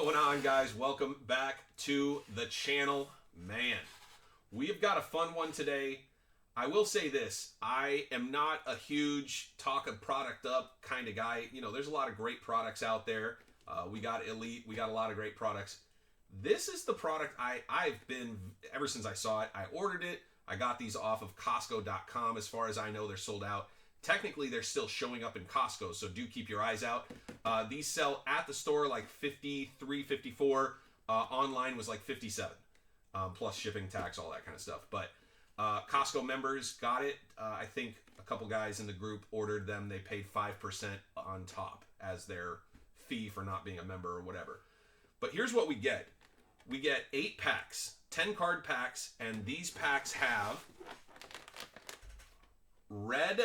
going on, guys? Welcome back to the channel. Man, we've got a fun one today. I will say this, I am not a huge talk a product up kind of guy. You know, there's a lot of great products out there. We got Elite, we got a lot of great products. This is the product I've been, ever since I saw it, I ordered it. I got these off of Costco.com. As far as I know, they're sold out. Technically, they're still showing up in Costco, so do keep your eyes out. These sell at the store like $53, $54. Online was like $57, plus shipping, tax, all that kind of stuff. But Costco members got it. I think a couple guys in the group ordered them. They paid 5% on top as their fee for not being a member or whatever. But here's what we get. We get 8 packs, 10 card packs, and these packs have Red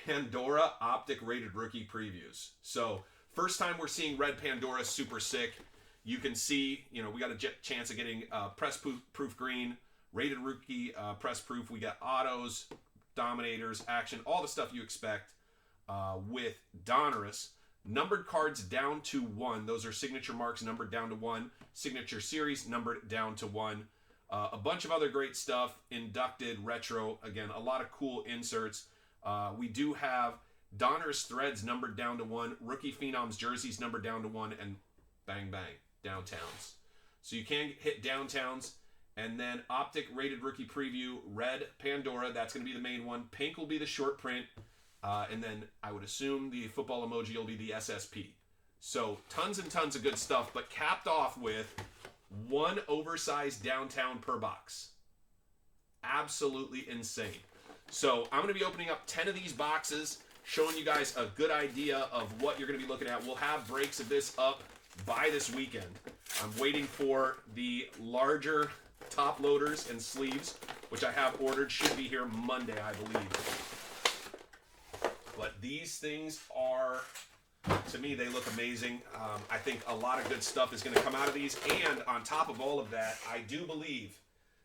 Pandora Optic Rated Rookie Previews. So first time we're seeing Red Pandora, super sick. You can see, you know, we got a chance of getting press proof green, Rated Rookie press proof. We got autos, dominators, action, all the stuff you expect with Donruss. Numbered cards down to 1. Those are signature marks numbered down to 1. Signature series numbered down to 1. A bunch of other great stuff. Inducted, retro. Again, a lot of cool inserts. We do have Donruss threads numbered down to 1. Rookie Phenoms jerseys numbered down to 1. And bang, bang, downtowns. So you can hit downtowns. And then Optic Rated Rookie Preview, Red Pandora. That's going to be the main one. Pink will be the short print. And then I would assume the football emoji will be the SSP. So tons and tons of good stuff, but capped off with 1 oversized downtown per box. Absolutely insane. So I'm going to be opening up 10 of these boxes, showing you guys a good idea of what you're going to be looking at. We'll have breaks of this up by this weekend. I'm waiting for the larger top loaders and sleeves, which I have ordered. Should be here Monday, I believe. But these things are, to me, they look amazing. I think a lot of good stuff is going to come out of these. And on top of all of that, I do believe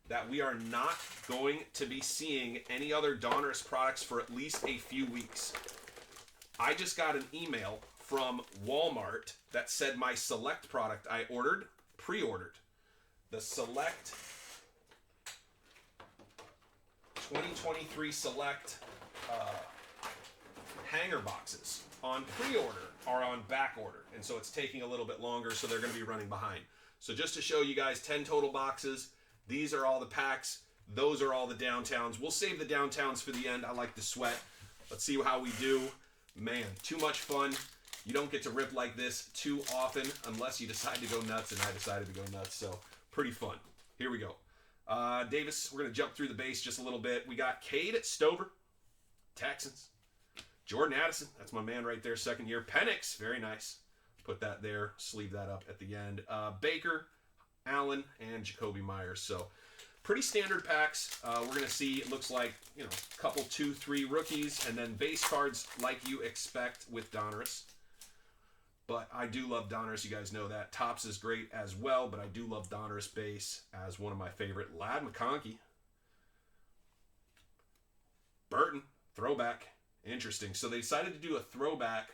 that we are not going to be seeing any other Donruss products for at least a few weeks. I just got an email from Walmart that said my Select product I ordered, pre-ordered. The Select 2023 Select hanger boxes on pre-order are on back order, and so it's taking a little bit longer, so they're going to be running behind. So just to show you guys, 10 total boxes. These are all the packs. Those are all the downtowns. We'll save the downtowns for the end. I like the sweat. Let's see how we do. Man, too much fun. You don't get to rip like this too often unless you decide to go nuts, and I decided to go nuts, so pretty fun. Here we go. Davis, we're going to jump through the base just a little bit. We got Cade Stover, Texans. Jordan Addison, that's my man right there, second year. Penix, very nice. Put that there, sleeve that up at the end. Baker, Allen, and Jacoby Myers. So pretty standard packs. We're going to see, it looks like, you know, a couple, 2, 3 rookies, and then base cards like you expect with Donruss. But I do love Donruss, you guys know that. Topps is great as well, but I do love Donruss base as one of my favorite. Lad McConkey. Burton, throwback. Interesting. So they decided to do a throwback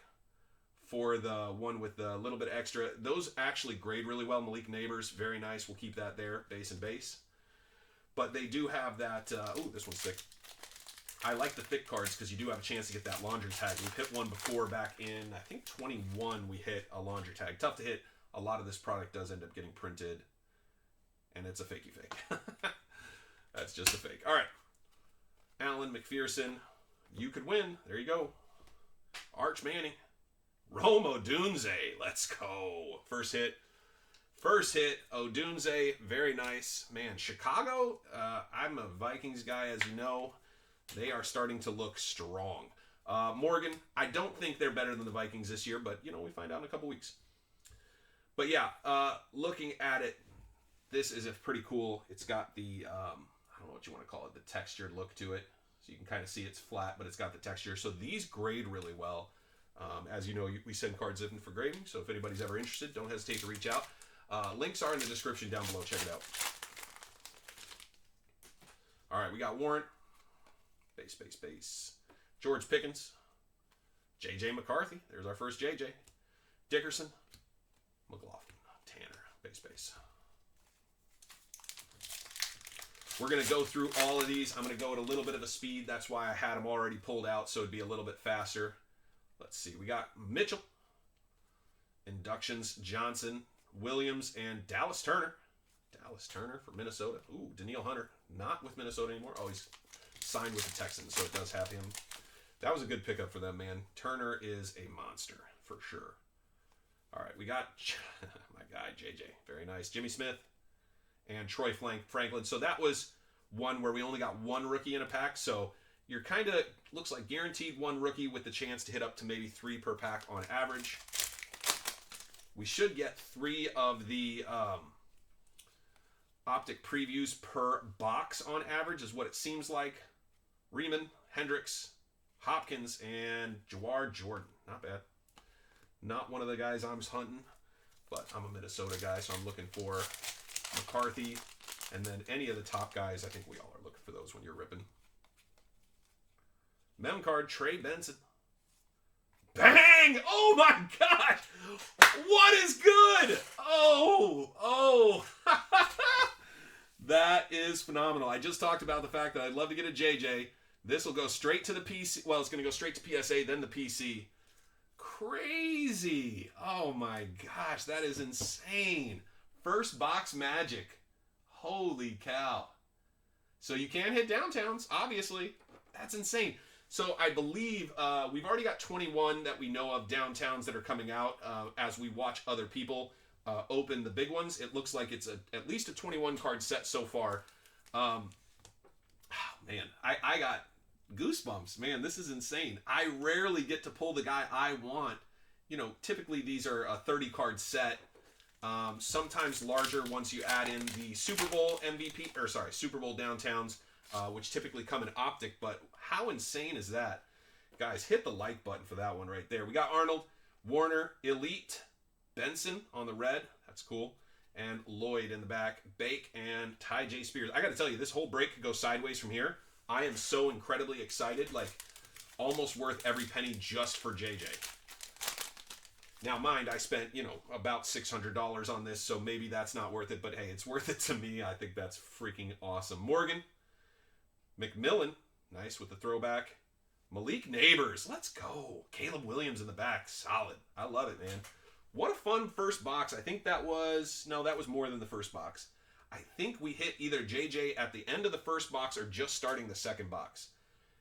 for the one with the little bit extra. Those actually grade really well. Malik Neighbors, very nice. We'll keep that there, base and base. But they do have that. Oh, this one's thick. I like the thick cards because you do have a chance to get that laundry tag. We've hit one before back in, I think, 21. We hit a laundry tag. Tough to hit. A lot of this product does end up getting printed, and it's a fakey fake. That's just a fake. All right. Allen McPherson. You could win. There you go. Arch Manning. Rome Odunze. Let's go. First hit. Odunze. Very nice. Man, Chicago, I'm a Vikings guy, as you know. They are starting to look strong. Morgan, I don't think they're better than the Vikings this year, but, you know, we find out in a couple weeks. But, yeah, looking at it, this is pretty cool. It's got the, I don't know what you want to call it, the textured look to it. So you can kind of see it's flat, but it's got the texture. So these grade really well. As you know, we send cards in for grading. So if anybody's ever interested, don't hesitate to reach out. Links are in the description down below. Check it out. All right, we got Warren. Base. George Pickens. J.J. McCarthy. There's our first J.J. Dickerson. McLaughlin. Tanner. Base. We're going to go through all of these. I'm going to go at a little bit of a speed. That's why I had them already pulled out, so it'd be a little bit faster. Let's see. We got Mitchell, inductions, Johnson, Williams, and Dallas Turner. Dallas Turner for Minnesota. Ooh, Daniil Hunter. Not with Minnesota anymore. Oh, he's signed with the Texans, so it does have him. That was a good pickup for them, man. Turner is a monster, for sure. All right, we got my guy, JJ. Very nice. Jimmy Smith and Troy Franklin. So that was one where we only got one rookie in a pack. So you're kind of, looks like guaranteed one rookie with the chance to hit up to maybe 3 per pack on average. We should get 3 of the optic previews per box on average is what it seems like. Riemann, Hendricks, Hopkins, and Jawar Jordan. Not bad. Not one of the guys I'm hunting, but I'm a Minnesota guy, so I'm looking for McCarthy, and then any of the top guys. I think we all are looking for those when you're ripping. Mem card, Trey Benson. Bang! Oh my gosh! What is good? Oh! That is phenomenal. I just talked about the fact that I'd love to get a JJ. This will go straight to the PC. Well, it's going to go straight to PSA, then the PC. Crazy. Oh my gosh, that is insane. First box magic. Holy cow. So you can hit downtowns, obviously. That's insane. So I believe we've already got 21 that we know of downtowns that are coming out as we watch other people open the big ones. It looks like it's at least a 21 card set so far. Man, I got goosebumps. Man, this is insane. I rarely get to pull the guy I want. You know, typically these are a 30 card set. Sometimes larger once you add in the Super Bowl MVP, or sorry, Super Bowl downtowns, which typically come in optic. But how insane is that? Guys, hit the like button for that one right there. We got Arnold, Warner, Elite, Benson on the red. That's cool. And Lloyd in the back. Bake and Ty J. Spears. I got to tell you, this whole break could go sideways from here. I am so incredibly excited. Like, almost worth every penny just for JJ. Now, mind, I spent, about $600 on this, so maybe that's not worth it. But, hey, it's worth it to me. I think that's freaking awesome. Morgan. McMillan. Nice with the throwback. Malik Neighbors. Let's go. Caleb Williams in the back. Solid. I love it, man. What a fun first box. I think that was more than the first box. I think we hit either JJ at the end of the first box or just starting the second box.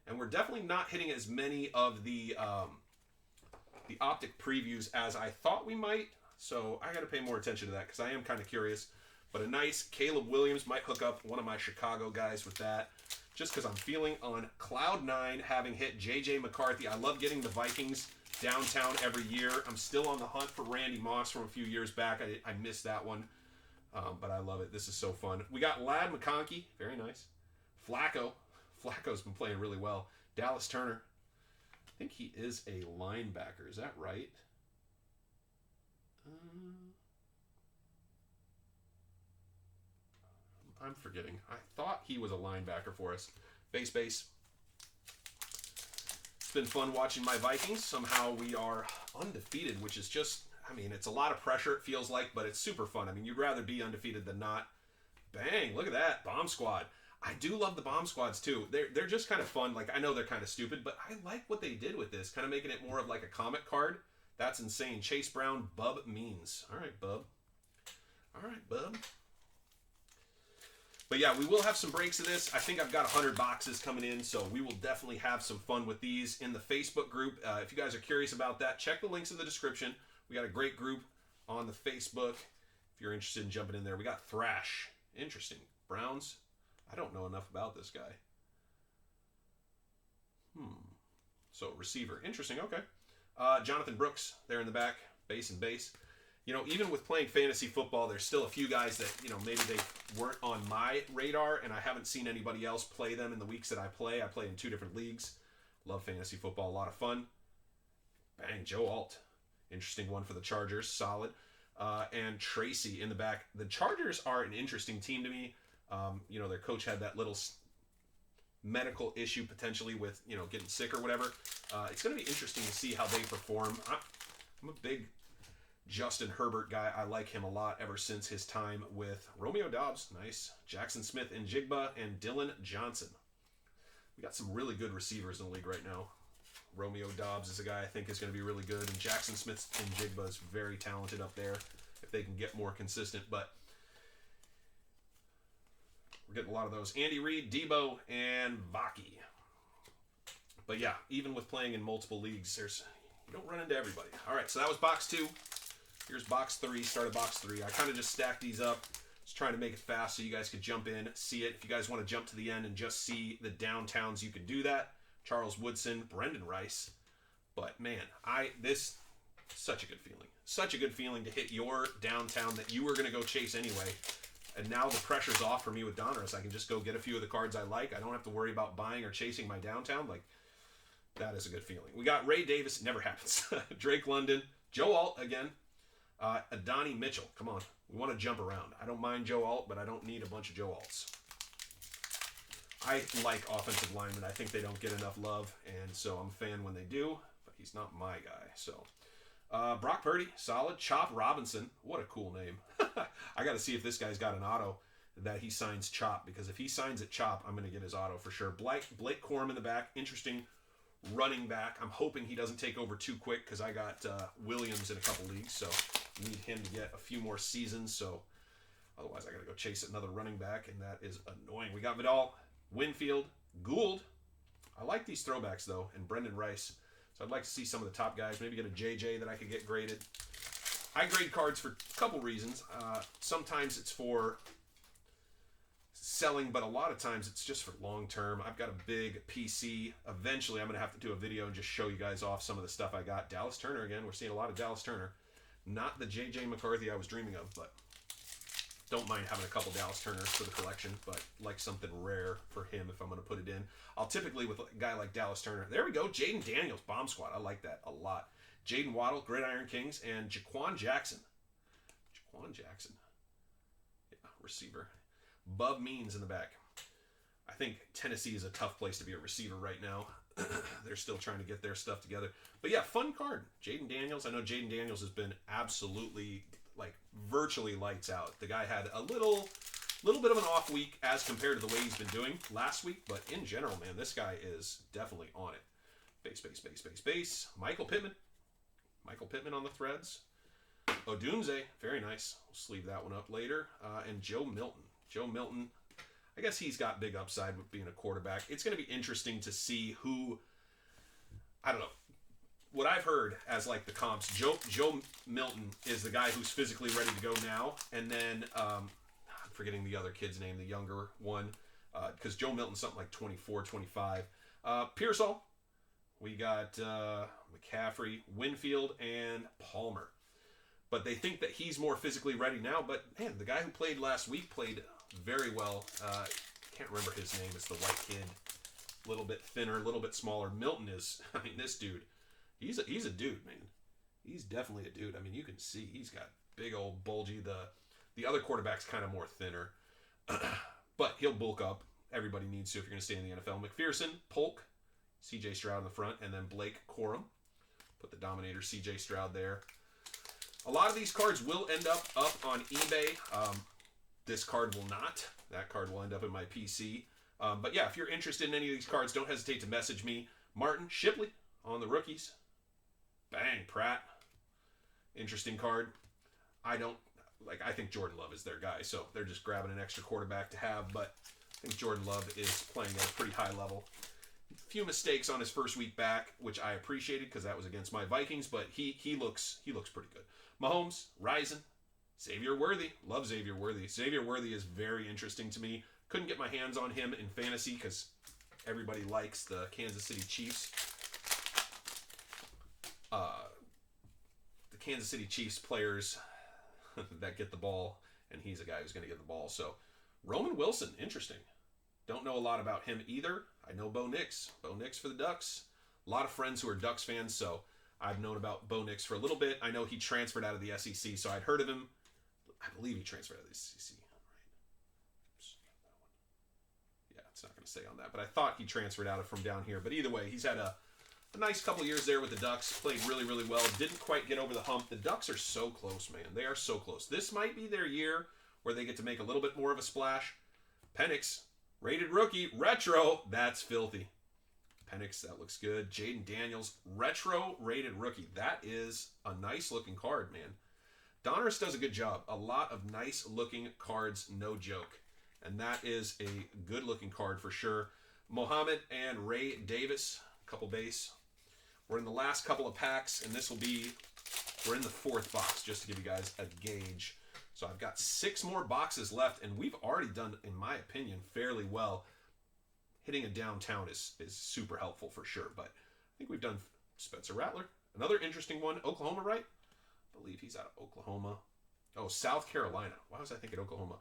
And we're definitely not hitting as many of the optic previews as I thought we might. So I got to pay more attention to that because I am kind of curious. But a nice Caleb Williams might hook up one of my Chicago guys with that. Just because I'm feeling on cloud 9 having hit JJ McCarthy. I love getting the Vikings downtown every year. I'm still on the hunt for Randy Moss from a few years back. I missed that one. But I love it. This is so fun. We got Ladd McConkey. Very nice. Flacco. Flacco's been playing really well. Dallas Turner. I think he is a linebacker. Is that right? I'm forgetting. I thought he was a linebacker for us. Base. It's been fun watching my Vikings. Somehow we are undefeated, which is just, it's a lot of pressure, it feels like, but it's super fun. You'd rather be undefeated than not. Bang, look at that. Bomb Squad. I do love the Bomb Squads, too. They're just kind of fun. Like, I know they're kind of stupid, but I like what they did with this, kind of making it more of like a comic card. That's insane. Chase Brown, Bub Means. All right, Bub. But yeah, we will have some breaks of this. I think I've got 100 boxes coming in, so we will definitely have some fun with these in the Facebook group. If you guys are curious about that, check the links in the description. We got a great group on the Facebook. If you're interested in jumping in there, we got Thrash. Interesting. Browns. I don't know enough about this guy. So receiver. Interesting. Okay. Jonathan Brooks there in the back. Base. Even with playing fantasy football, there's still a few guys that, maybe they weren't on my radar, and I haven't seen anybody else play them in the weeks that I play. I play in 2 different leagues. Love fantasy football. A lot of fun. Bang. Joe Alt. Interesting one for the Chargers. Solid. And Tracy in the back. The Chargers are an interesting team to me. Their coach had that little medical issue potentially with, getting sick or whatever. It's going to be interesting to see how they perform. I'm a big Justin Herbert guy. I like him a lot ever since his time with Romeo Doubs. Nice. Jackson Smith and Jigba and Dylan Johnson. We got some really good receivers in the league right now. Romeo Doubs is a guy I think is going to be really good. And Jackson Smith and Jigba is very talented up there if they can get more consistent. But we're getting a lot of those. Andy Reid, Debo, and Vaki. But yeah, even with playing in multiple leagues, you don't run into everybody. All right, so that was box 2. Here's box 3. Started box 3. I kind of just stacked these up. Just trying to make it fast so you guys could jump in, see it. If you guys want to jump to the end and just see the downtowns, you can do that. Charles Woodson, Brendan Rice. But man, this such a good feeling. Such a good feeling to hit your downtown that you were going to go chase anyway. And now the pressure's off for me with Donruss. I can just go get a few of the cards I like. I don't have to worry about buying or chasing my downtown. Like, that is a good feeling. We got Ray Davis. Never happens. Drake London. Joe Alt again. Adonai Mitchell. Come on. We want to jump around. I don't mind Joe Alt, but I don't need a bunch of Joe Alts. I like offensive linemen. I think they don't get enough love, and so I'm a fan when they do, but he's not my guy. So, Brock Purdy, solid. Chop Robinson. What a cool name. I got to see if this guy's got an auto that he signs Chop, because if he signs it Chop, I'm going to get his auto for sure. Blake Corum in the back. Interesting running back. I'm hoping he doesn't take over too quick because I got Williams in a couple leagues, so need him to get a few more seasons. So otherwise, I got to go chase another running back, and that is annoying. We got Vidal, Winfield, Gould. I like these throwbacks though, and Brendan Rice. So I'd like to see some of the top guys. Maybe get a JJ that I could get graded. I grade cards for a couple reasons. Sometimes it's for selling, but a lot of times it's just for long term. I've got a big PC. Eventually, I'm going to have to do a video and just show you guys off some of the stuff I got. Dallas Turner again. We're seeing a lot of Dallas Turner. Not the J.J. McCarthy I was dreaming of, but don't mind having a couple Dallas Turners for the collection, but like something rare for him if I'm going to put it in. I'll typically, with a guy like Dallas Turner, there we go, Jaden Daniels, Bomb Squad. I like that a lot. Jaden Waddle, Gridiron Kings, and Jaquan Jackson. Yeah, receiver. Bub Means in the back. I think Tennessee is a tough place to be a receiver right now. They're still trying to get their stuff together. But yeah, fun card. Jaden Daniels. I know Jaden Daniels has been absolutely, like, virtually lights out. The guy had a little bit of an off week as compared to the way he's been doing last week. But in general, man, this guy is definitely on it. Base. Michael Pittman on the threads. Odunze. Very nice. We'll sleeve that one up later. And Joe Milton. I guess he's got big upside with being a quarterback. It's going to be interesting to see who, I don't know, what I've heard as like the comps, Joe Milton is the guy who's physically ready to go now. And then, I'm forgetting the other kid's name, the younger one, because Joe Milton's something like 24, 25. Pearsall, we got McCaffrey, Winfield, and Palmer. But they think that he's more physically ready now. But, man, the guy who played last week played very well. Can't remember his name. It's the white kid. A little bit thinner, a little bit smaller. Milton is, I mean, this dude, he's a dude, man. He's definitely a dude. I mean, you can see he's got big old bulgy. The other quarterback's kind of more thinner. But he'll bulk up. Everybody needs to if you're going to stay in the NFL. McPherson, Polk, C.J. Stroud in the front, and then Blake Corum. Put the Dominator C.J. Stroud there. A lot of these cards will end up on eBay. This card will not. That card will end up in my PC. But yeah, if you're interested in any of these cards, don't hesitate to message me. Martin Shipley on the rookies. Bang, Pratt. Interesting card. I think Jordan Love is their guy, so they're just grabbing an extra quarterback to have, but I think Jordan Love is playing at a pretty high level. A few mistakes on his first week back, which I appreciated because that was against my Vikings, but he looks pretty good. Mahomes, Ryzen, Xavier Worthy. Love Xavier Worthy. Xavier Worthy is very interesting to me. Couldn't get my hands on him in fantasy because everybody likes the Kansas City Chiefs. The Kansas City Chiefs players that get the ball, and he's a guy who's going to get the ball. So, Roman Wilson, interesting. Don't know a lot about him either. I know Bo Nix. Bo Nix for the Ducks. A lot of friends who are Ducks fans, so I've known about Bo Nix for a little bit. I know he transferred out of the SEC, so I'd heard of him. I believe he transferred out of the SEC. Right. Yeah, it's not going to say on that, but I thought he transferred out from down here. But either way, he's had a a nice couple years there with the Ducks. Played really, really well. Didn't quite get over the hump. The Ducks are so close, man. They are so close. This might be their year where they get to make a little bit more of a splash. Penix, rated rookie, retro. That's filthy. Penix, that looks good. Jaden Daniels, retro rated rookie. That is a nice looking card, man. Donruss does a good job. A lot of nice looking cards, no joke. And that is a good looking card for sure. Mohammed and Ray Davis, couple base. We're in the last couple of packs, and we're in the fourth box, just to give you guys a gauge. So I've got 6 more boxes left, and we've already done, in my opinion, fairly well. Hitting a downtown is super helpful for sure, but I think we've done Spencer Rattler. Another interesting one, Oklahoma, right? I believe he's out of Oklahoma. Oh, South Carolina. Why was I thinking Oklahoma?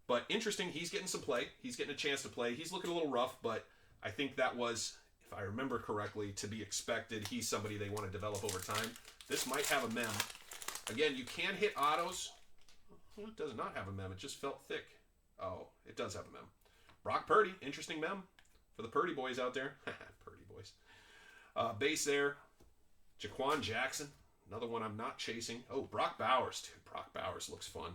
But interesting, he's getting some play. He's getting a chance to play. He's looking a little rough, but I think that was, if I remember correctly, to be expected. He's somebody they want to develop over time. This might have a mem. Again, you can hit autos. Well, it does not have a mem. It just felt thick. Oh, it does have a mem. Brock Purdy, interesting mem for the Purdy boys out there. Purdy boys. Base there. Jaquan Jackson. Another one I'm not chasing. Oh, Brock Bowers. Dude, Brock Bowers looks fun.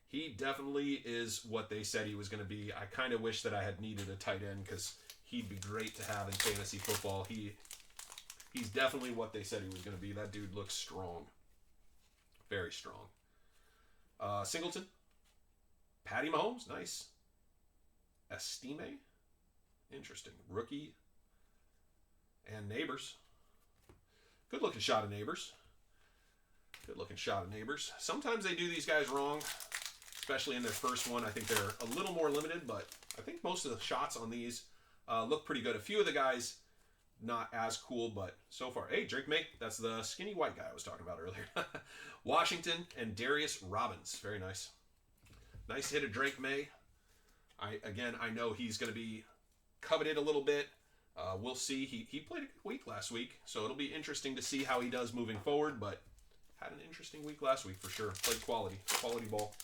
He definitely is what they said he was going to be. I kind of wish that I had needed a tight end because he'd be great to have in fantasy football. He's definitely what they said he was going to be. That dude looks strong. Very strong. Singleton. Patty Mahomes. Nice. Estime. Interesting. Rookie. And Neighbors. Good looking shot of Neighbors. Good looking shot of Neighbors. Sometimes they do these guys wrong, especially in their first one. I think they're a little more limited, but I think most of the shots on these look pretty good. A few of the guys not as cool, but so far. Hey, Drake May. That's the skinny white guy I was talking about earlier. Washington and Darius Robbins. Very nice. Nice hit of Drake May. I know he's going to be coveted a little bit. We'll see. He played a good week last week, so it'll be interesting to see how he does moving forward, but had an interesting week last week for sure. Played quality ball.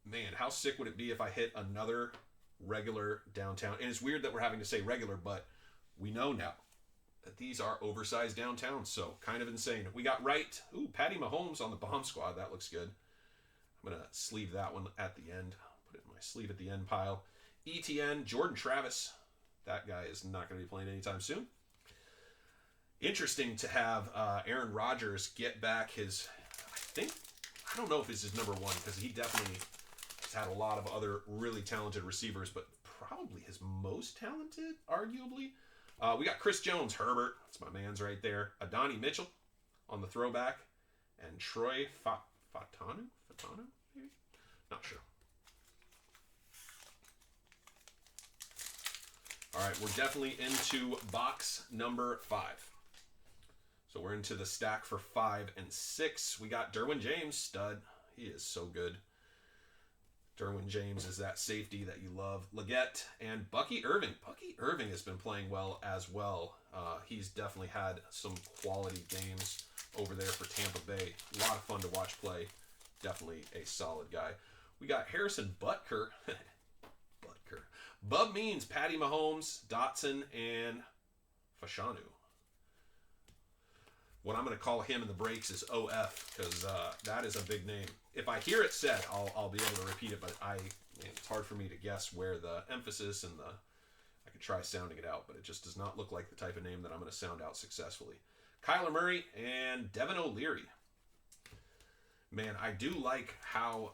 Man, how sick would it be if I hit another regular downtown? And it's weird that we're having to say regular, but we know now that these are oversized downtowns, so kind of insane. We got right. Ooh, Patty Mahomes on the bomb squad. That looks good. I'm going to sleeve that one at the end. Put it in my sleeve at the end pile. ETN, Jordan Travis. That guy is not going to be playing anytime soon. Interesting to have Aaron Rodgers get back his, I don't know if it's his number 1 because he definitely has had a lot of other really talented receivers, but probably his most talented, arguably. We got Chris Jones, Herbert. That's my man's right there. Adonai Mitchell on the throwback. And Troy Fatanu, maybe? Not sure. All right, we're definitely into box number 5. So we're into the stack for 5 and 6. We got Derwin James, stud. He is so good. Derwin James is that safety that you love. Leggett and Bucky Irving. Bucky Irving has been playing well as well. He's definitely had some quality games over there for Tampa Bay. A lot of fun to watch play. Definitely a solid guy. We got Harrison Butker. Butker. Bub Means, Patty Mahomes, Dotson, and Fashanu. What I'm going to call him in the breaks is OF, because that is a big name. If I hear it said, I'll be able to repeat it, but it's hard for me to guess where the emphasis and I could try sounding it out, but it just does not look like the type of name that I'm going to sound out successfully. Kyler Murray and Devin O'Leary. Man, I do like how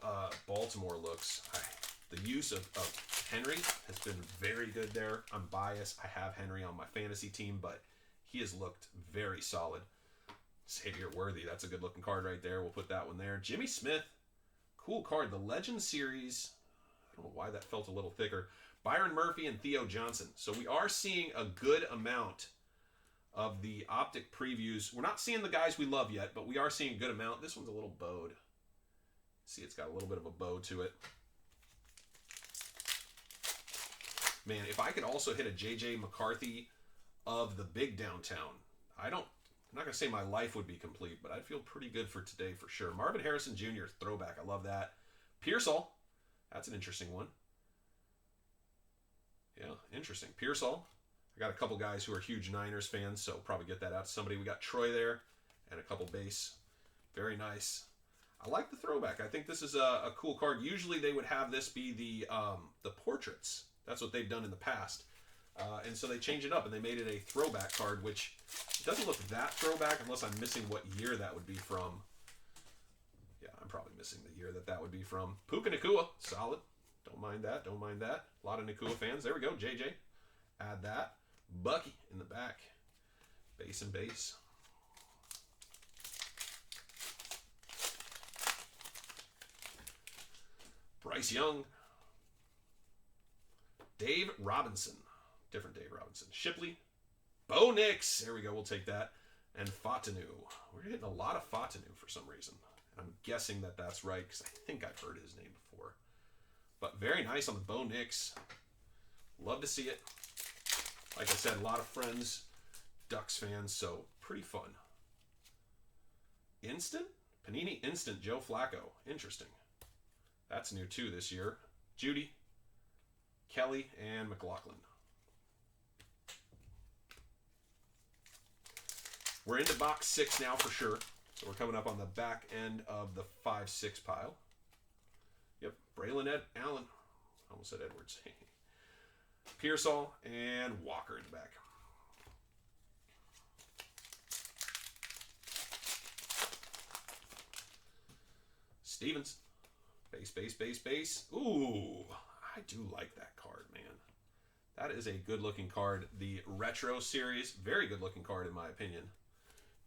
Baltimore looks. The use of Henry has been very good there. I'm biased. I have Henry on my fantasy team, but he has looked very solid. Xavier Worthy, that's a good looking card right there. We'll put that one there. Jimmy Smith, cool card. The Legend Series, I don't know why that felt a little thicker. Byron Murphy and Theo Johnson. So we are seeing a good amount of the optic previews. We're not seeing the guys we love yet, but we are seeing a good amount. This one's a little bowed. See, it's got a little bit of a bow to it. Man, if I could also hit a J.J. McCarthy of the big downtown, I'm not going to say my life would be complete, but I'd feel pretty good for today for sure. Marvin Harrison Jr., throwback. I love that. Pearsall, that's an interesting one. Yeah, interesting. Pearsall. I got a couple guys who are huge Niners fans, so probably get that out to somebody. We got Troy there and a couple base. Very nice. I like the throwback. I think this is a cool card. Usually they would have this be the portraits. That's what they've done in the past. And so they changed it up and they made it a throwback card, which doesn't look that throwback unless I'm missing what year that would be from. Yeah, I'm probably missing the year that would be from. Puka Nacua, solid. Don't mind that. Don't mind that. A lot of Nacua fans. There we go. JJ. Add that. Bucky in the back. Base and base. Bryce Young. Dave Robinson. Different Dave Robinson. Shipley. Bo Nix. There we go. We'll take that. And Fatanu. We're hitting a lot of Fatanu for some reason. I'm guessing that that's right because I think I've heard his name before. But very nice on the Bo Nix. Love to see it. Like I said, a lot of friends, Ducks fans, so pretty fun. Instant? Panini Instant Joe Flacco. Interesting. That's new too this year. Judy, Kelly, and McLaughlin. We're into box 6 now for sure. So we're coming up on the back end of the 5-6 pile. Yep, Braylon Allen. Almost said Edwards. Pearsall and Walker in the back. Stevens. Base, base, base, base. Ooh, I do like that card, man. That is a good-looking card. The Retro Series, very good-looking card in my opinion.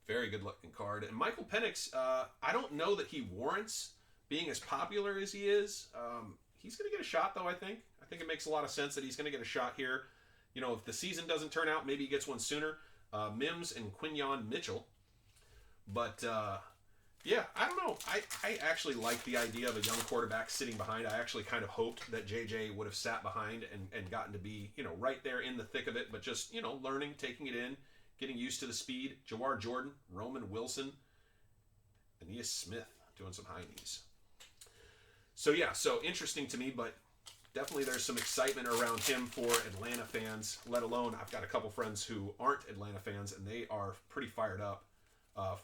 Very good-looking card. And Michael Penix, I don't know that he warrants being as popular as he is. He's going to get a shot, though, I think. I think it makes a lot of sense that he's going to get a shot here. You know, if the season doesn't turn out, maybe he gets one sooner. Mims and Quinyon Mitchell. But, yeah, I don't know. I actually like the idea of a young quarterback sitting behind. I actually kind of hoped that JJ would have sat behind and gotten to be, you know, right there in the thick of it. But just, you know, learning, taking it in, getting used to the speed. Jawar Jordan, Roman Wilson, Aeneas Smith doing some high knees. So, yeah, so interesting to me, but definitely there's some excitement around him for Atlanta fans, let alone I've got a couple friends who aren't Atlanta fans, and they are pretty fired up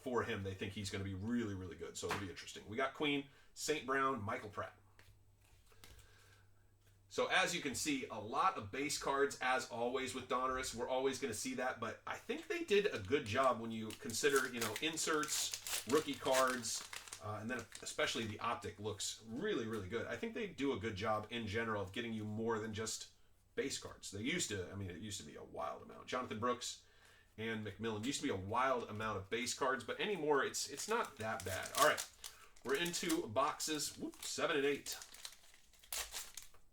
for him. They think he's going to be really, really good, so it'll be interesting. We got Queen, St. Brown, Michael Pratt. So as you can see, a lot of base cards, as always with Donruss. We're always going to see that, but I think they did a good job when you consider, you know, inserts, rookie cards, and then especially the optic looks really, really good. I think they do a good job in general of getting you more than just base cards. They used to, I mean, it used to be a wild amount. Jonathan Brooks and McMillan used to be a wild amount of base cards, but anymore it's not that bad. All right, we're into boxes 7 and 8.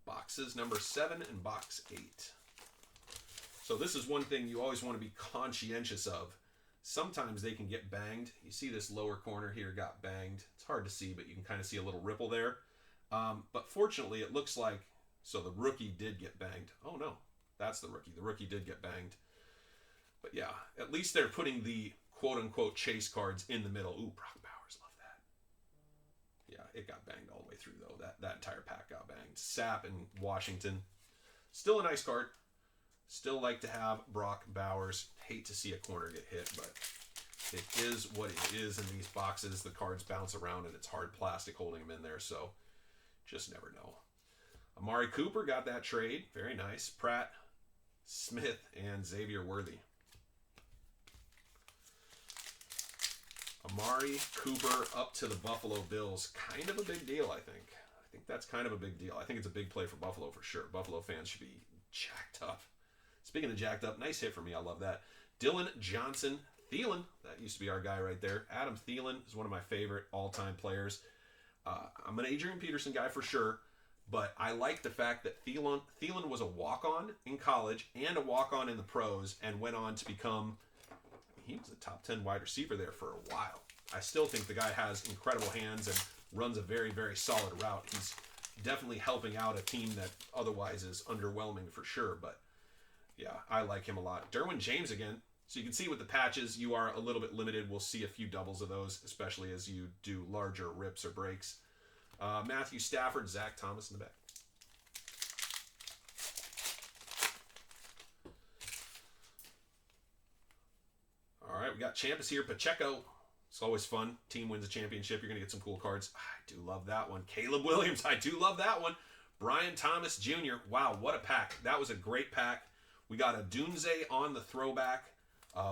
Boxes number 7 and box 8. So this is one thing you always want to be conscientious of. Sometimes they can get banged. You see this lower corner here got banged. It's hard to see, but you can kind of see a little ripple there. But fortunately, it looks like, so the rookie did get banged. Oh no, that's the rookie. The rookie did get banged. But yeah, at least they're putting the quote-unquote chase cards in the middle. Ooh, Brock Bowers, love that. Yeah, it got banged all the way through, though. That entire pack got banged. Sapp and Washington. Still a nice card. Still like to have Brock Bowers. Hate to see a corner get hit, but it is what it is in these boxes. The cards bounce around, and it's hard plastic holding them in there, so just never know. Amari Cooper got that trade. Very nice. Pratt, Smith, and Xavier Worthy. Amari Cooper up to the Buffalo Bills. Kind of a big deal, I think. I think that's kind of a big deal. I think it's a big play for Buffalo for sure. Buffalo fans should be jacked up. Speaking of jacked up, nice hit for me. I love that. Dylan Johnson. Thielen. That used to be our guy right there. Adam Thielen is one of my favorite all-time players. I'm an Adrian Peterson guy for sure, but I like the fact that Thielen was a walk-on in college and a walk-on in the pros and went on to become... He was a top 10 wide receiver there for a while. I still think the guy has incredible hands and runs a very, very solid route. He's definitely helping out a team that otherwise is underwhelming for sure. But yeah, I like him a lot. Derwin James again. So you can see with the patches, you are a little bit limited. We'll see a few doubles of those, especially as you do larger rips or breaks. Matthew Stafford, Zach Thomas in the back. we got Champus here. Pacheco. It's always fun. Team wins a championship. You're going to get some cool cards. I do love that one. Caleb Williams. I do love that one. Brian Thomas Jr. Wow, what a pack. That was a great pack. We got a Dunze on the throwback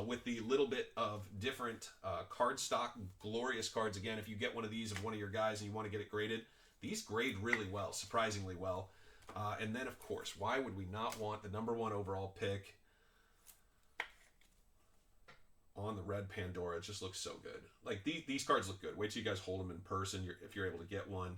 with the little bit of different card stock. Glorious cards. Again, if you get one of these of one of your guys and you want to get it graded, these grade really well, surprisingly well. And then, of course, why would we not want the #1 overall pick on the red Pandora? It just looks so good. Like, these cards look good. Wait till you guys hold them in person if you're able to get one.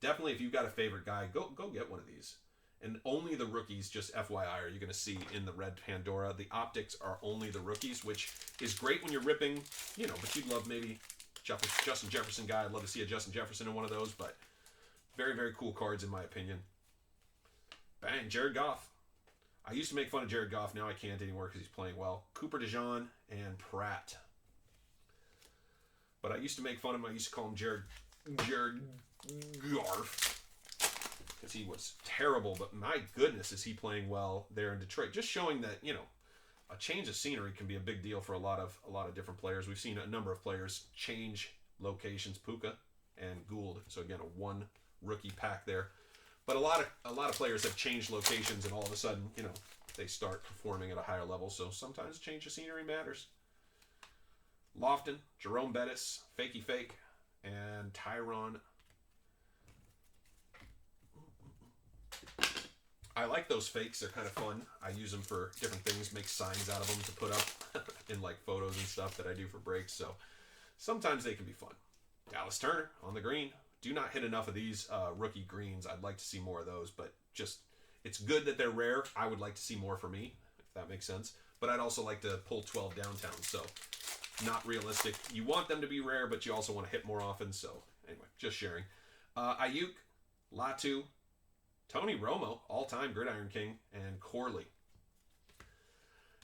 Definitely, if you've got a favorite guy, go get one of these. And only the rookies, just FYI, are you going to see in the red Pandora. The optics are only the rookies, which is great when you're ripping, but you'd love maybe Justin Jefferson guy. I'd love to see a Justin Jefferson in one of those, but very, very cool cards in my opinion. Bang, Jared Goff. I used to make fun of Jared Goff. Now I can't anymore because he's playing well. Cooper DeJean and Pratt. But I used to make fun of him. I used to call him Jared Garf because he was terrible. But my goodness, is he playing well there in Detroit? Just showing that, a change of scenery can be a big deal for a lot of different players. We've seen a number of players change locations. Puka and Gould. So again, a 1 rookie pack there. But a lot of players have changed locations, and all of a sudden, they start performing at a higher level. So sometimes change of scenery matters. Lofton, Jerome Bettis, Fakey Fake, and Tyron. I like those fakes. They're kind of fun. I use them for different things, make signs out of them to put up in like photos and stuff that I do for breaks. So sometimes they can be fun. Dallas Turner on the green. Do not hit enough of these rookie greens. I'd like to see more of those, but just, it's good that they're rare. I would like to see more for me, if that makes sense. But I'd also like to pull 12 downtown, so not realistic. You want them to be rare, but you also want to hit more often. So anyway, just sharing. Ayuk, Latu, Tony Romo, all-time Gridiron King, and Corley.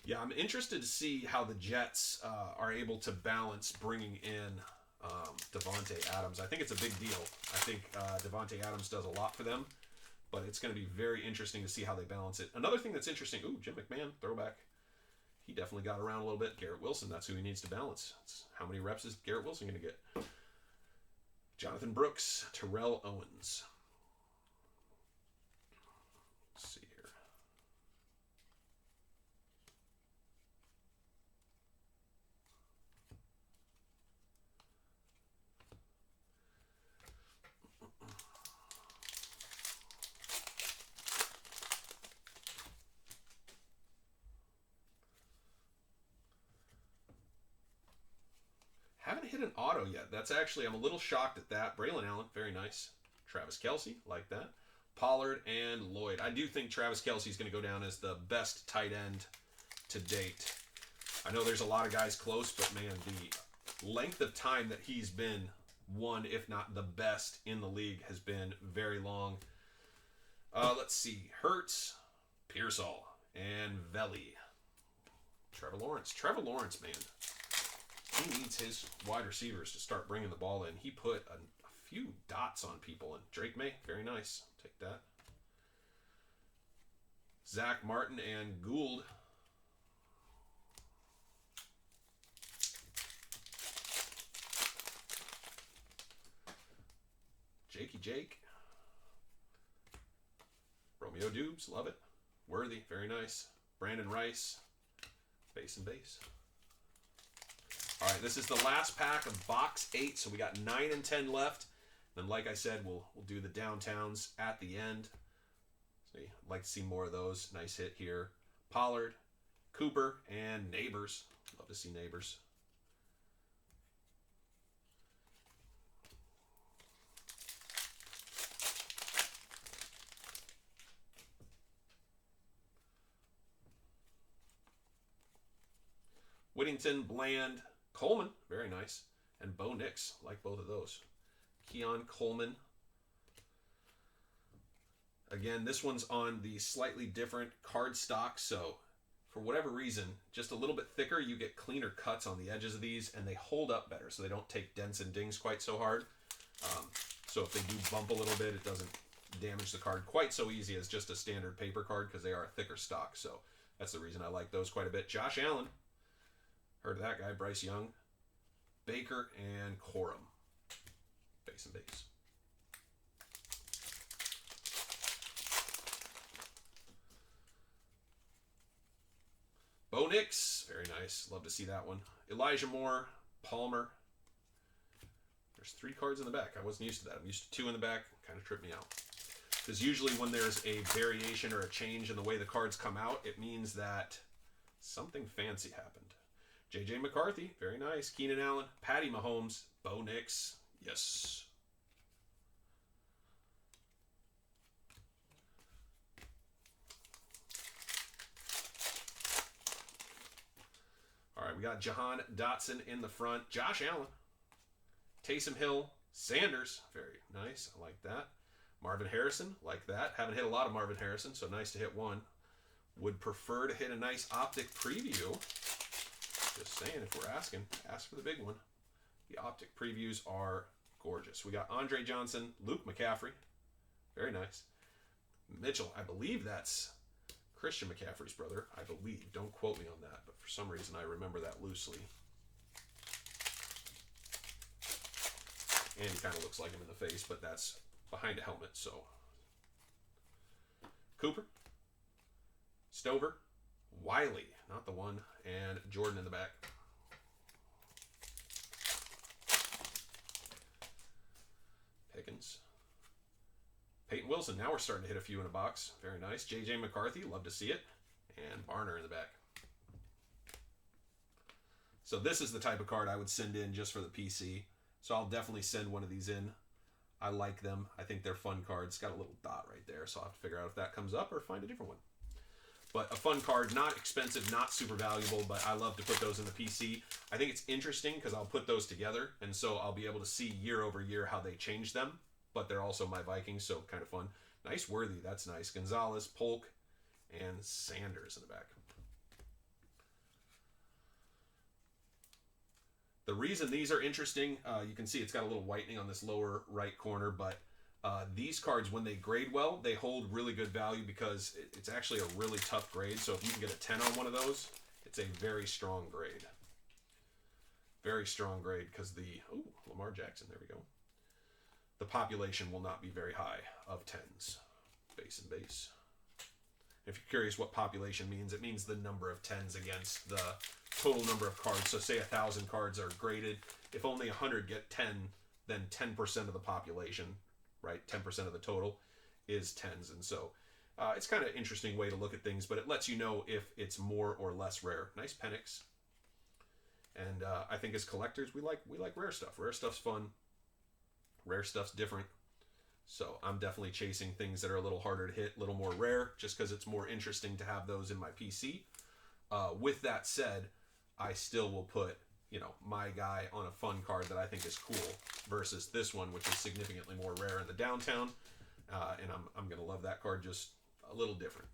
Yeah, I'm interested to see how the Jets are able to balance bringing in Devontae Adams. I think it's a big deal. I think Devontae Adams does a lot for them, but it's going to be very interesting to see how they balance it. Another thing that's interesting, Jim McMahon, throwback. He definitely got around a little bit. Garrett Wilson, that's who he needs to balance. How many reps is Garrett Wilson going to get? Jonathan Brooks, Terrell Owens. Let's see here. Haven't hit an auto yet. That's actually, I'm a little shocked at that. Braylon Allen, very nice. Travis Kelce, like that. Pollard and Lloyd. I do think Travis Kelce is going to go down as the best tight end to date. I know there's a lot of guys close, but man, the length of time that he's been one, if not the best in the league, has been very long. Let's see. Hurts, Pearsall, and Velli. Trevor Lawrence, man. He needs his wide receivers to start bringing the ball in. He put a few dots on people. And Drake May, very nice. Take that. Zach Martin and Gould. Jakey Jake. Romeo Dubes, love it. Worthy, very nice. Brandon Rice. Base and base. All right, this is the last pack of box 8, so we got 9 and 10 left. Then, like I said, we'll do the downtowns at the end. See, I'd like to see more of those. Nice hit here. Pollard, Cooper, and Neighbors. Love to see Neighbors. Whittington, Bland, Coleman, very nice, and Bo Nix, like both of those. Keon Coleman. Again, this one's on the slightly different card stock, so for whatever reason, just a little bit thicker, you get cleaner cuts on the edges of these, and they hold up better, so they don't take dents and dings quite so hard. So if they do bump a little bit, it doesn't damage the card quite so easy as just a standard paper card, because they are a thicker stock, so that's the reason I like those quite a bit. Josh Allen. Heard of that guy, Bryce Young, Baker, and Corum. Base and base. Bo Nix, very nice. Love to see that one. Elijah Moore, Palmer. There's 3 cards in the back. I wasn't used to that. I'm used to 2 in the back. Kind of tripped me out. Because usually when there's a variation or a change in the way the cards come out, it means that something fancy happened. J.J. McCarthy, very nice. Keenan Allen, Patty Mahomes, Bo Nix, yes. All right, we got Jahan Dotson in the front. Josh Allen, Taysom Hill, Sanders, very nice. I like that. Marvin Harrison, like that. Haven't hit a lot of Marvin Harrison, so nice to hit one. Would prefer to hit a nice optic preview. Just saying, if we're asking, ask for the big one. The optic previews are gorgeous. We got Andre Johnson, Luke McCaffrey. Very nice. Mitchell, I believe that's Christian McCaffrey's brother. I believe. Don't quote me on that, but for some reason I remember that loosely. And he kind of looks like him in the face, but that's behind a helmet, so. Cooper, Stover, Wiley, not the one, and Jordan in the back. Pickens. Peyton Wilson, now we're starting to hit a few in a box. Very nice. J.J. McCarthy, love to see it. And Barner in the back. So this is the type of card I would send in just for the PC. So I'll definitely send one of these in. I like them. I think they're fun cards. Got a little dot right there, so I'll have to figure out if that comes up or find a different one. But a fun card, not expensive, not super valuable, but I love to put those in the PC. I think it's interesting because I'll put those together, and so I'll be able to see year over year how they change them, but they're also my Vikings, so kind of fun. Nice Worthy, that's nice. Gonzalez, Polk, and Sanders in the back. The reason these are interesting, you can see it's got a little whitening on this lower right corner, but these cards, when they grade well, they hold really good value because it's actually a really tough grade. So if you can get a 10 on one of those, it's a very strong grade. Very strong grade because Lamar Jackson, there we go. The population will not be very high of 10s, base and base. If you're curious what population means, it means the number of 10s against the total number of cards. So say 1,000 cards are graded. If only 100 get 10, then 10% of the population, right? 10% of the total is 10s. And so it's kind of an interesting way to look at things, but it lets you know if it's more or less rare. Nice Penix. And I think as collectors, we like rare stuff. Rare stuff's fun. Rare stuff's different. So I'm definitely chasing things that are a little harder to hit, a little more rare, just because it's more interesting to have those in my PC. With that said, I still will put, my guy on a fun card that I think is cool versus this one, which is significantly more rare in the downtown. And I'm going to love that card just a little different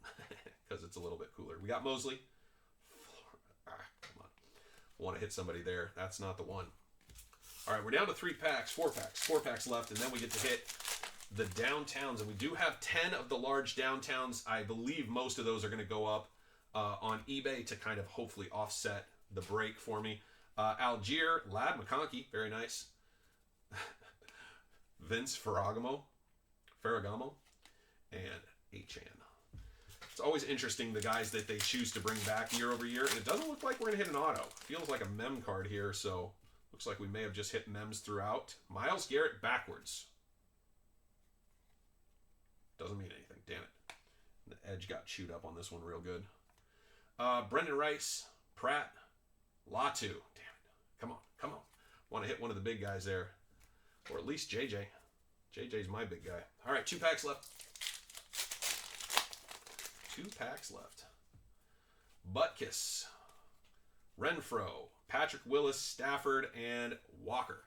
because it's a little bit cooler. We got Mosley. Come on. Want to hit somebody there. That's not the one. All right, we're down to 4 packs left, and then we get to hit the downtowns. And we do have 10 of the large downtowns. I believe most of those are going to go up on eBay to kind of hopefully offset the break for me. Algier, Lad McConkey, very nice. Vince Ferragamo, and Achan. It's always interesting the guys that they choose to bring back year over year, and it doesn't look like we're going to hit an auto. Feels like a mem card here, so looks like we may have just hit mems throughout. Myles Garrett backwards. Doesn't mean anything, damn it. The edge got chewed up on this one real good. Brendan Rice, Pratt, Latu. Damn it. Come on. Want to hit one of the big guys there. Or at least JJ. JJ's my big guy. All right, 2 packs left. 2 packs left. Butkus, Renfro, Patrick Willis, Stafford, and Walker.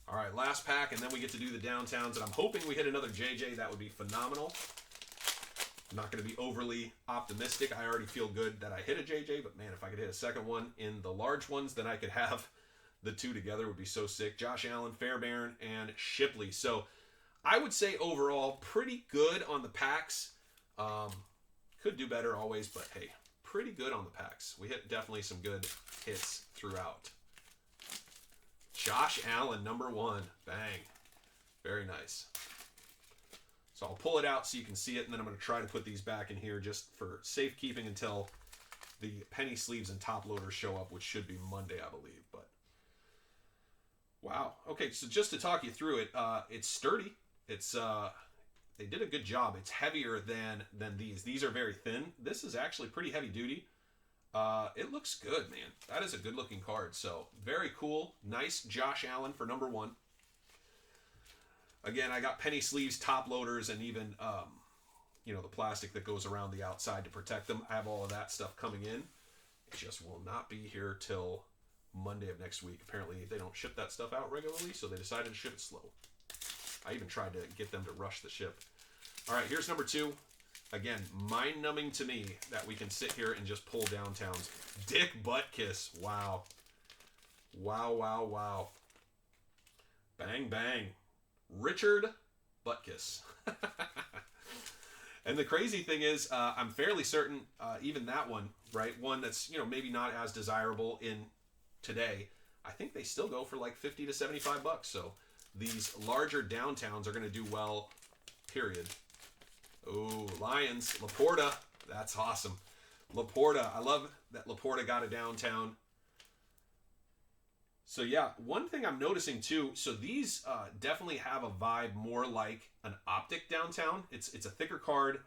All right, last pack, and then we get to do the downtowns. And I'm hoping we hit another JJ. That would be phenomenal. I'm not going to be overly optimistic. I already feel good that I hit a JJ, but man, if I could hit a second one in the large ones, then I could have the 2 together. Would be so sick. Josh Allen, Fairbairn, and Shipley. So I would say overall pretty good on the packs. Could do better always, but hey, pretty good on the packs. We hit definitely some good hits throughout. Josh Allen, number 1. Bang. Very nice. So I'll pull it out so you can see it, and then I'm going to try to put these back in here just for safekeeping until the penny sleeves and top loaders show up, which should be Monday, I believe. But wow. Okay, so just to talk you through it, it's sturdy. It's they did a good job. It's heavier than these. These are very thin. This is actually pretty heavy duty. It looks good, man. That is a good looking card. So very cool. Nice Josh Allen for number 1. Again, I got penny sleeves, top loaders, and even you know, the plastic that goes around the outside to protect them. I have all of that stuff coming in. It just will not be here till Monday of next week. Apparently they don't ship that stuff out regularly, so they decided to ship it slow. I even tried to get them to rush the ship. All right, here's number 2. Again, mind-numbing to me that we can sit here and just pull downtowns. Dick Butkus. Wow. Wow, wow, wow. Bang, bang. Richard Butkus. And the crazy thing is, I'm fairly certain, even that one, right, one that's, you know, maybe not as desirable in today, I think they still go for like $50 to $75. So these larger downtowns are going to do well, period. Oh, Lions, Laporta, that's awesome. Laporta, I love that Laporta got a downtown. So yeah, one thing I'm noticing too, so these definitely have a vibe more like an optic downtown. It's a thicker card.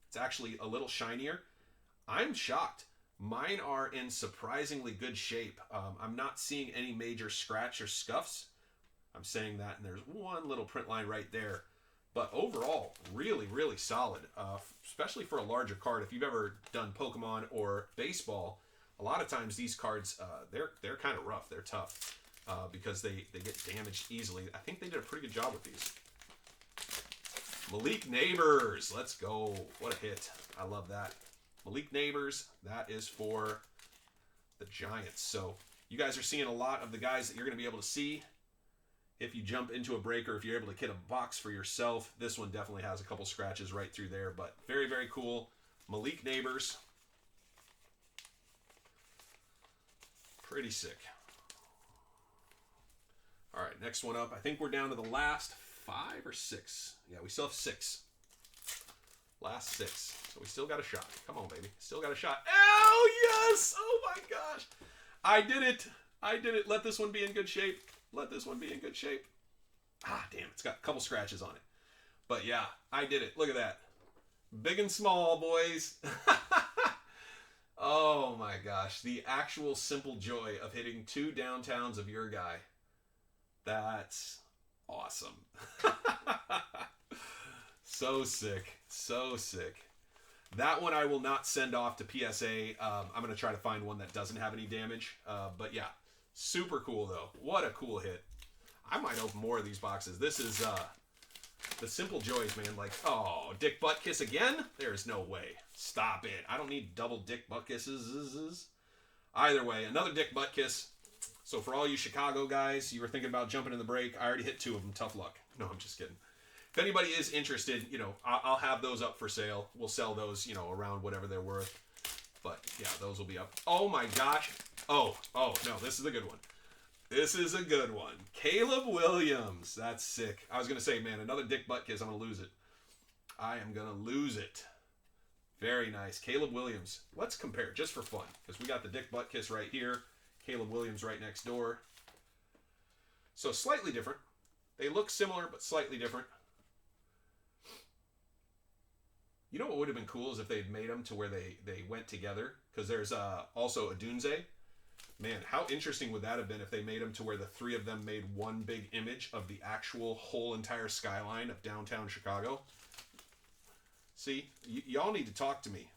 It's actually a little shinier. I'm shocked. Mine are in surprisingly good shape. I'm not seeing any major scratch or scuffs. I'm saying that, and there's one little print line right there. But overall, really, really solid, especially for a larger card. If you've ever done Pokemon or baseball, a lot of times these cards, they're kind of rough. They're tough because they get damaged easily. I think they did a pretty good job with these. Malik Neighbors. Let's go. What a hit. I love that. Malik Neighbors, that is for the Giants. So you guys are seeing a lot of the guys that you're going to be able to see if you jump into a break or if you're able to get a box for yourself. This one definitely has a couple scratches right through there, but very, very cool. Malik Neighbors. Pretty sick. All right, next one up. I think we're down to the last 5 or 6. Yeah, we still have 6. Last 6. So we still got a shot. Come on, baby. Still got a shot. Oh, yes! Oh, my gosh. I did it. I did it. Let this one be in good shape. Let this one be in good shape. Ah, damn. It's got a couple scratches on it. But, yeah, I did it. Look at that. Big and small, boys. Oh, my gosh. The actual simple joy of hitting 2 downtowns of your guy. That's awesome. So sick. So sick. That one I will not send off to PSA. I'm going to try to find one that doesn't have any damage. But yeah, super cool though. What a cool hit. I might open more of these boxes. This is the simple joys, man. Like, oh, Dick Butkus again? There's no way. Stop it. I don't need double Dick Butkuses. Either way, another Dick Butkus. So for all you Chicago guys, you were thinking about jumping in the break. I already hit 2 of them. Tough luck. No, I'm just kidding. If anybody is interested, you know, I'll have those up for sale. We'll sell those, you know, around whatever they're worth. But yeah, those will be up. Oh my gosh. Oh, no, this is a good one. This is a good one. Caleb Williams. That's sick. I was going to say, man, another Dick Butkus. I'm going to lose it. I am going to lose it. Very nice. Caleb Williams. Let's compare just for fun. Because we got the Dick Butkus right here. Caleb Williams right next door. So slightly different. They look similar, but slightly different. You know what would have been cool is if they had made them to where they went together. Because there's also a Dunze. Man, how interesting would that have been if they made them to where the 3 of them made one big image of the actual whole entire skyline of downtown Chicago? See, y'all need to talk to me,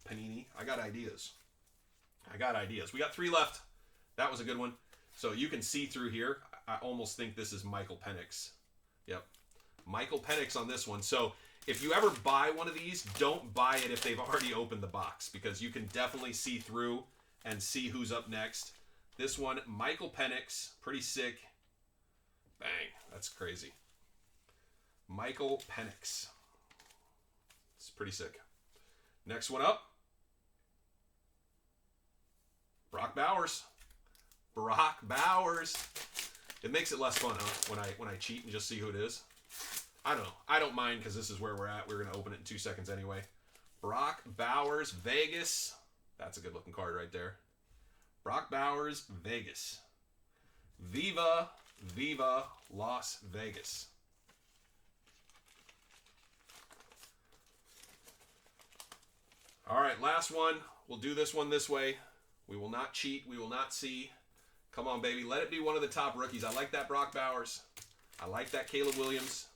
Panini. I got ideas. We got 3 left. That was a good one. So you can see through here. I almost think this is Michael Penix. Yep. Michael Penix on this one. So if you ever buy one of these, don't buy it if they've already opened the box, because you can definitely see through and see who's up next. This one, Michael Penix, pretty sick. Bang, that's crazy. Michael Penix. It's pretty sick. Next one up. Brock Bowers. Brock Bowers. It makes it less fun, huh? When I cheat and just see who it is. I don't know. I don't mind because this is where we're at. We're going to open it in 2 seconds anyway. Brock Bowers, Vegas. That's a good looking card right there. Brock Bowers, Vegas. Viva Las Vegas. All right, last one. We'll do this one this way. We will not cheat. We will not see. Come on, baby. Let it be one of the top rookies. I like that Brock Bowers. I like that Caleb Williams.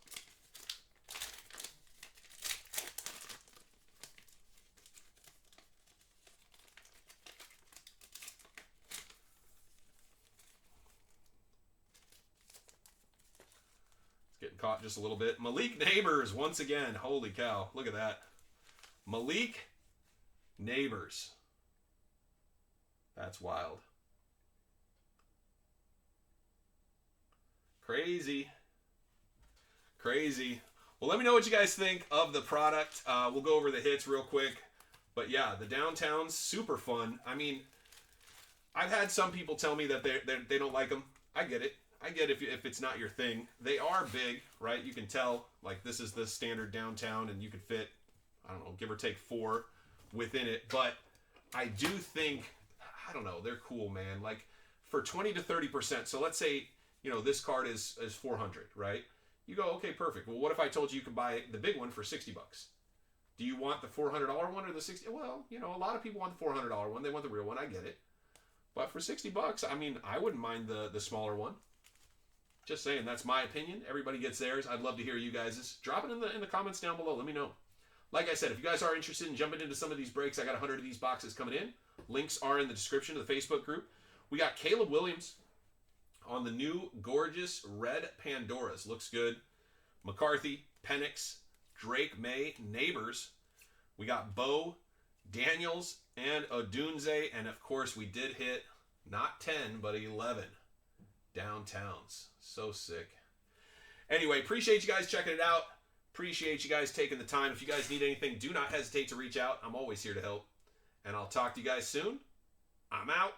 It's getting caught just a little bit. Malik Neighbors once again. Holy cow. Look at that. Malik Neighbors. That's wild. Crazy. Crazy. Well, let me know what you guys think of the product. We'll go over the hits real quick. But yeah, the downtown's super fun. I mean, I've had some people tell me that they don't like them. I get it. I get if it's not your thing. They are big, right? You can tell, like, this is the standard downtown, and you could fit, I don't know, give or take 4 within it. But I do think, I don't know, they're cool, man. Like, for 20 to 30%, so let's say, you know, this card is 400, right? You go, okay, perfect. Well, what if I told you could buy the big one for $60? Do you want the $400 one or the 60? Well, you know, a lot of people want the $400 one. They want the real one. I get it. But for $60, I mean, I wouldn't mind the smaller one. Just saying, that's my opinion. Everybody gets theirs. I'd love to hear you guys'. Drop it in the comments down below. Let me know. Like I said, if you guys are interested in jumping into some of these breaks, I got 100 of these boxes coming in. Links are in the description of the Facebook group. We got Caleb Williams on the new gorgeous red Pandoras. Looks good. McCarthy, Penix, Drake May, Neighbors. We got Bo, Daniels, and Odunze. And of course, we did hit not 10, but 11 downtowns. So sick. Anyway, appreciate you guys checking it out. Appreciate you guys taking the time. If you guys need anything, do not hesitate to reach out. I'm always here to help. And I'll talk to you guys soon. I'm out.